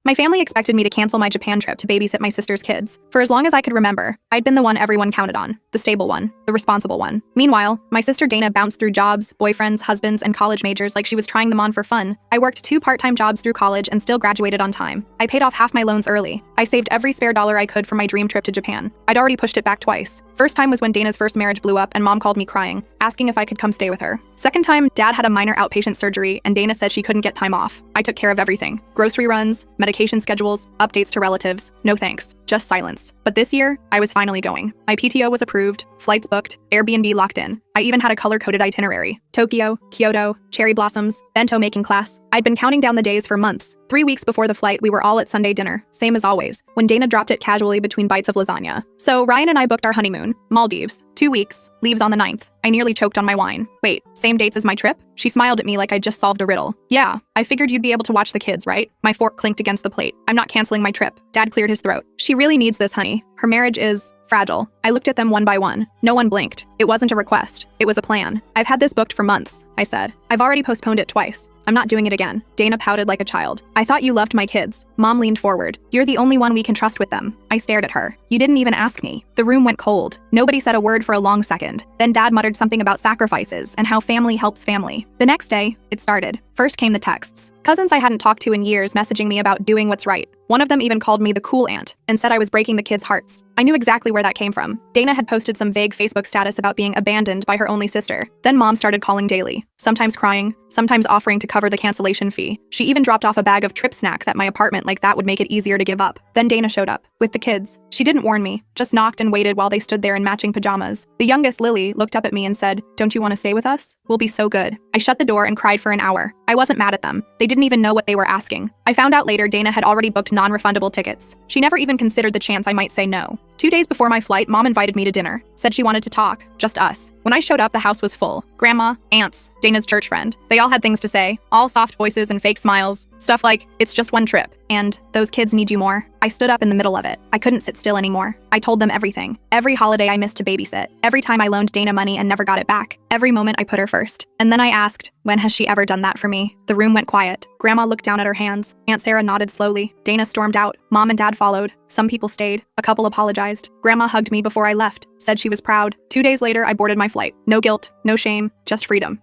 My family expected me to cancel my Japan trip to babysit my sister's kids. For as long as I could remember, I'd been the one everyone counted on, the stable one, the responsible one. Meanwhile, my sister Dana bounced through jobs, boyfriends, husbands, and college majors like she was trying them on for fun. I worked 2 part-time jobs through college and still graduated on time. I paid off half my loans early. I saved every spare dollar I could for my dream trip to Japan. I'd already pushed it back twice. First time was when Dana's first marriage blew up and Mom called me crying, asking if I could come stay with her. Second time, Dad had a minor outpatient surgery and Dana said she couldn't get time off. I took care of everything. Grocery runs, medication schedules, updates to relatives. No thanks, just silence. But this year, I was finally going. My PTO was approved, flights booked, Airbnb locked in. I even had a color-coded itinerary. Tokyo, Kyoto, cherry blossoms, bento making class. I'd been counting down the days for months. 3 weeks before the flight, we were all at Sunday dinner, same as always, when Dana dropped it casually between bites of lasagna. So Ryan and I booked our honeymoon, Maldives, 2 weeks, leaves on the 9th. I nearly choked on my wine. Wait, same dates as my trip? She smiled at me like I just solved a riddle. Yeah, I figured you'd be able to watch the kids, right? My fork clinked against the plate. I'm not canceling my trip. Dad cleared his throat. She really needs this, honey. Her marriage is fragile. I looked at them one by one. No one blinked. It wasn't a request. It was a plan. I've had this booked for months, I said. I've already postponed it twice. I'm not doing it again. Dana pouted like a child. I thought you loved my kids. Mom leaned forward. You're the only one we can trust with them. I stared at her. You didn't even ask me. The room went cold. Nobody said a word for a long second. Then Dad muttered something about sacrifices and how family helps family. The next day, it started. First came the texts. Cousins I hadn't talked to in years messaging me about doing what's right. One of them even called me the cool aunt and said I was breaking the kids' hearts. I knew exactly where that came from. Dana had posted some vague Facebook status about being abandoned by her only sister. Then Mom started calling daily, sometimes crying, sometimes offering to cover the cancellation fee. She even dropped off a bag of trip snacks at my apartment like that would make it easier to give up. Then Dana showed up, with the kids. She didn't warn me, just knocked and waited while they stood there in matching pajamas. The youngest, Lily, looked up at me and said, "Don't you want to stay with us? We'll be so good." I shut the door and cried for an hour. I wasn't mad at them. They didn't even know what they were asking. I found out later Dana had already booked non-refundable tickets. She never even considered the chance I might say no. 2 days before my flight, Mom invited me to dinner. Said she wanted to talk, just us. When I showed up, the house was full. Grandma, aunts, Dana's church friend. They all had things to say, all soft voices and fake smiles. Stuff like, "It's just one trip," and "Those kids need you more." I stood up in the middle of it. I couldn't sit still anymore. I told them everything. Every holiday I missed to babysit. Every time I loaned Dana money and never got it back. Every moment I put her first. And then I asked, when has she ever done that for me? The room went quiet. Grandma looked down at her hands. Aunt Sarah nodded slowly. Dana stormed out. Mom and Dad followed. Some people stayed. A couple apologized. Grandma hugged me before I left. Said she was proud. 2 days later, I boarded my flight. No guilt, no shame, just freedom.